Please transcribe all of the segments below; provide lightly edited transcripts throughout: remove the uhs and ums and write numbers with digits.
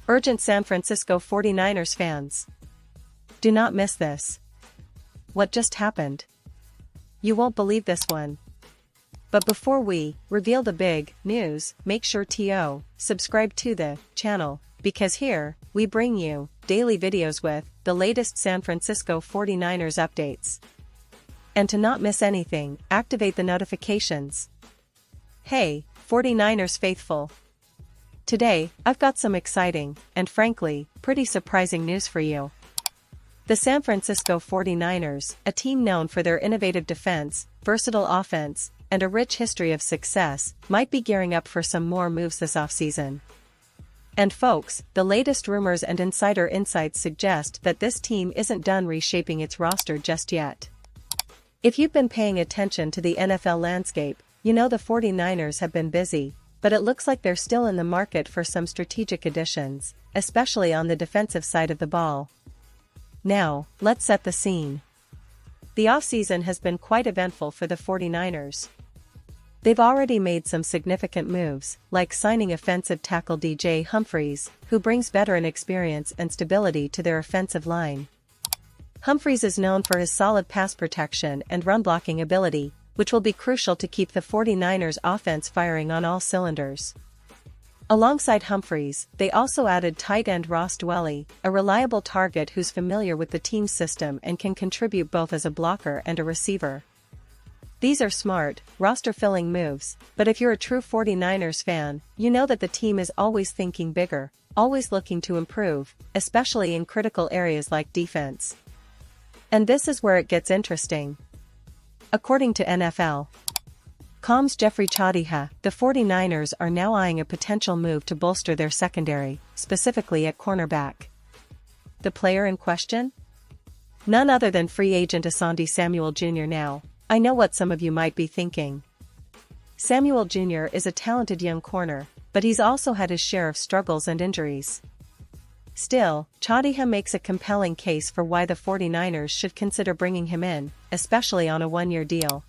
Urgent San Francisco 49ers fans. Do not miss this. What just happened? You won't believe this one. But before we reveal the big news, make sure to subscribe to the channel, because here, we bring you daily videos with the latest San Francisco 49ers updates. And to not miss anything, activate the notifications. Hey, 49ers faithful! Today, I've got some exciting, and frankly, pretty surprising news for you. The San Francisco 49ers, a team known for their innovative defense, versatile offense, and a rich history of success, might be gearing up for some more moves this offseason. And folks, the latest rumors and insider insights suggest that this team isn't done reshaping its roster just yet. If you've been paying attention to the NFL landscape, you know the 49ers have been busy, but it looks like they're still in the market for some strategic additions, especially on the defensive side of the ball. Now, let's set the scene. The offseason has been quite eventful for the 49ers. They've already made some significant moves, like signing offensive tackle DJ Humphries, who brings veteran experience and stability to their offensive line. Humphries is known for his solid pass protection and run-blocking ability, which will be crucial to keep the 49ers offense firing on all cylinders. Alongside Humphries, they also added tight end Ross Dwelley, a reliable target who's familiar with the team's system and can contribute both as a blocker and a receiver. These are smart, roster-filling moves, but if you're a true 49ers fan, you know that the team is always thinking bigger, always looking to improve, especially in critical areas like defense. And this is where it gets interesting. According to NFL.com's Jeffrey Chadiha, the 49ers are now eyeing a potential move to bolster their secondary, specifically at cornerback. The player in question? None other than free agent Asante Samuel Jr. Now, I know what some of you might be thinking. Samuel Jr. is a talented young corner, but he's also had his share of struggles and injuries. Still, Chadiha makes a compelling case for why the 49ers should consider bringing him in, especially on a one-year deal.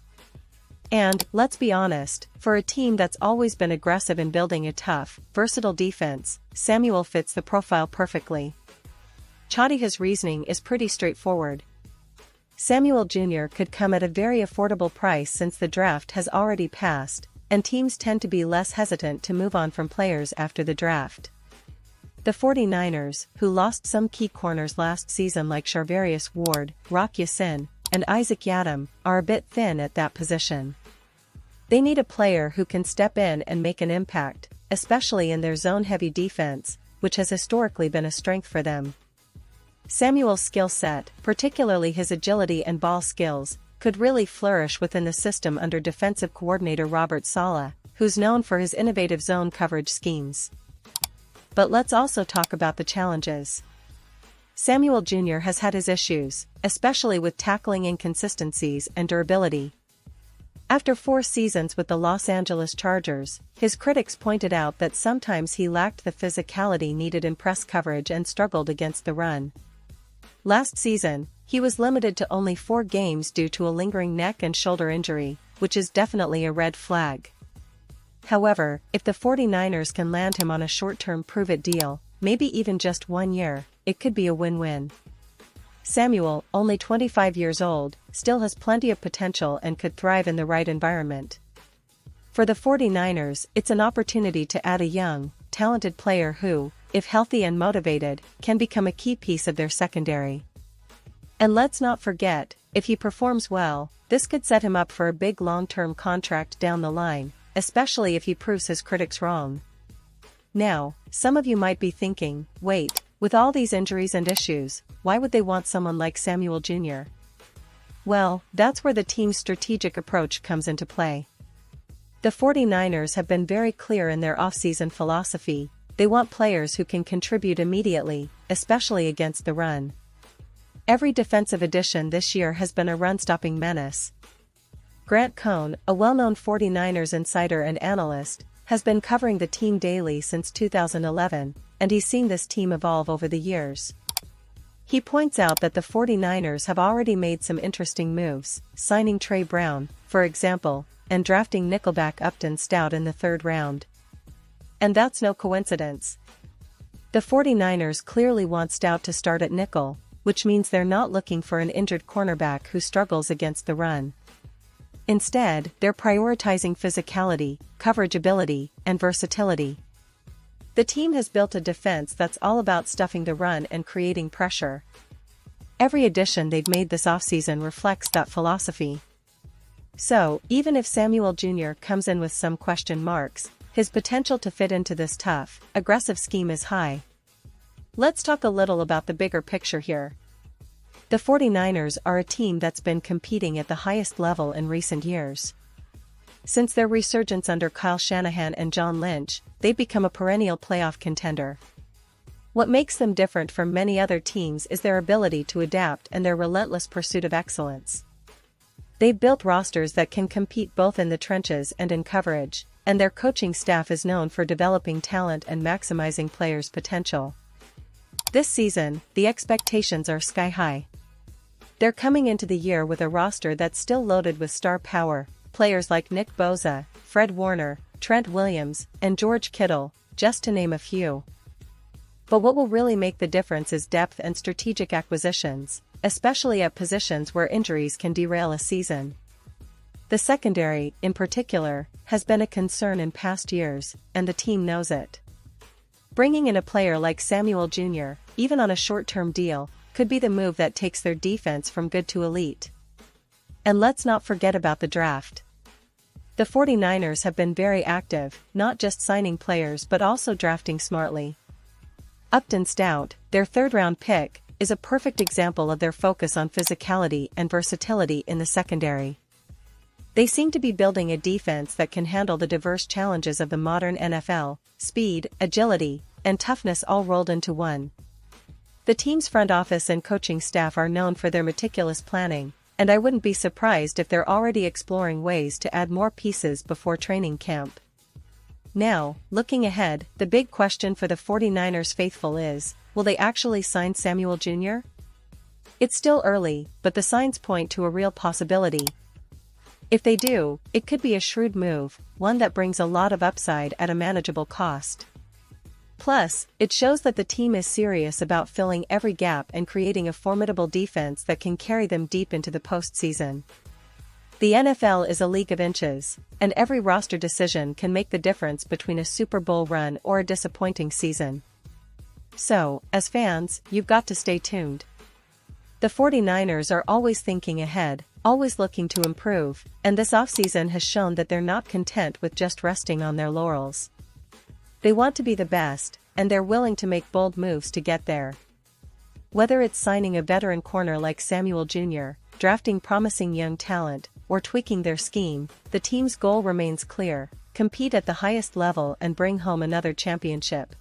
And, let's be honest, for a team that's always been aggressive in building a tough, versatile defense, Samuel fits the profile perfectly. Chadiha's reasoning is pretty straightforward. Samuel Jr. could come at a very affordable price since the draft has already passed, and teams tend to be less hesitant to move on from players after the draft. The 49ers, who lost some key corners last season like Charvarius Ward, Rock Ya-Sin, and Isaac Yiadom, are a bit thin at that position. They need a player who can step in and make an impact, especially in their zone-heavy defense, which has historically been a strength for them. Samuel's skill set, particularly his agility and ball skills, could really flourish within the system under defensive coordinator Robert Saleh, who's known for his innovative zone coverage schemes. But let's also talk about the challenges. Samuel Jr. has had his issues, especially with tackling inconsistencies and durability. After 4 seasons with the Los Angeles Chargers, his critics pointed out that sometimes he lacked the physicality needed in press coverage and struggled against the run. Last season, he was limited to only 4 games due to a lingering neck and shoulder injury, which is definitely a red flag. However, if the 49ers can land him on a short-term prove-it deal, maybe even just 1 year, it could be a win-win. Samuel, only 25 years old, still has plenty of potential and could thrive in the right environment. For the 49ers, it's an opportunity to add a young, talented player who, if healthy and motivated, can become a key piece of their secondary. And let's not forget, if he performs well, this could set him up for a big long-term contract down the line, especially if he proves his critics wrong. Now, some of you might be thinking, wait, with all these injuries and issues, why would they want someone like Samuel Jr.? Well, that's where the team's strategic approach comes into play. The 49ers have been very clear in their offseason philosophy. They want players who can contribute immediately, especially against the run. Every defensive addition this year has been a run-stopping menace. Grant Cohn, a well-known 49ers insider and analyst, has been covering the team daily since 2011, and he's seen this team evolve over the years. He points out that the 49ers have already made some interesting moves, signing Trey Brown, for example, and drafting nickelback Upton Stout in the 3rd round. And that's no coincidence. The 49ers clearly want Stout to start at nickel, which means they're not looking for an injured cornerback who struggles against the run. Instead, they're prioritizing physicality, coverage ability, and versatility. The team has built a defense that's all about stuffing the run and creating pressure. Every addition they've made this offseason reflects that philosophy. So, even if Samuel Jr. comes in with some question marks, his potential to fit into this tough, aggressive scheme is high. Let's talk a little about the bigger picture here. The 49ers are a team that's been competing at the highest level in recent years. Since their resurgence under Kyle Shanahan and John Lynch, they've become a perennial playoff contender. What makes them different from many other teams is their ability to adapt and their relentless pursuit of excellence. They've built rosters that can compete both in the trenches and in coverage, and their coaching staff is known for developing talent and maximizing players' potential. This season, the expectations are sky-high. They're coming into the year with a roster that's still loaded with star power, players like Nick Bosa, Fred Warner, Trent Williams, and George Kittle, just to name a few. But what will really make the difference is depth and strategic acquisitions, especially at positions where injuries can derail a season. The secondary, in particular, has been a concern in past years, and the team knows it. Bringing in a player like Samuel Jr., even on a short-term deal, could be the move that takes their defense from good to elite. And let's not forget about the draft. The 49ers have been very active, not just signing players but also drafting smartly. Upton Stout, their third-round pick, is a perfect example of their focus on physicality and versatility in the secondary. They seem to be building a defense that can handle the diverse challenges of the modern NFL: speed, agility, and toughness all rolled into one. The team's front office and coaching staff are known for their meticulous planning, and I wouldn't be surprised if they're already exploring ways to add more pieces before training camp. Now, looking ahead, the big question for the 49ers faithful is, will they actually sign Samuel Jr.? It's still early, but the signs point to a real possibility. If they do, it could be a shrewd move, one that brings a lot of upside at a manageable cost. Plus, it shows that the team is serious about filling every gap and creating a formidable defense that can carry them deep into the postseason. The NFL is a league of inches, and every roster decision can make the difference between a Super Bowl run or a disappointing season. So, as fans, you've got to stay tuned. The 49ers are always thinking ahead, always looking to improve, and this offseason has shown that they're not content with just resting on their laurels. They want to be the best, and they're willing to make bold moves to get there. Whether it's signing a veteran corner like Samuel Jr., drafting promising young talent, or tweaking their scheme, the team's goal remains clear: compete at the highest level and bring home another championship.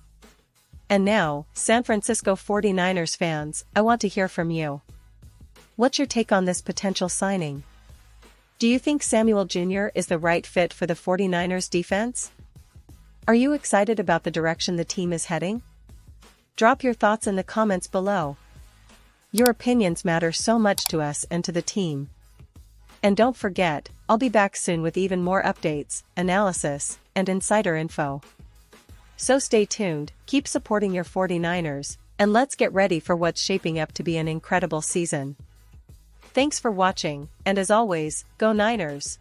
And now, San Francisco 49ers fans, I want to hear from you. What's your take on this potential signing? Do you think Samuel Jr. is the right fit for the 49ers defense? Are you excited about the direction the team is heading? Drop your thoughts in the comments below. Your opinions matter so much to us and to the team. And don't forget, I'll be back soon with even more updates, analysis, and insider info. So stay tuned, keep supporting your 49ers, and let's get ready for what's shaping up to be an incredible season. Thanks for watching, and as always, go Niners!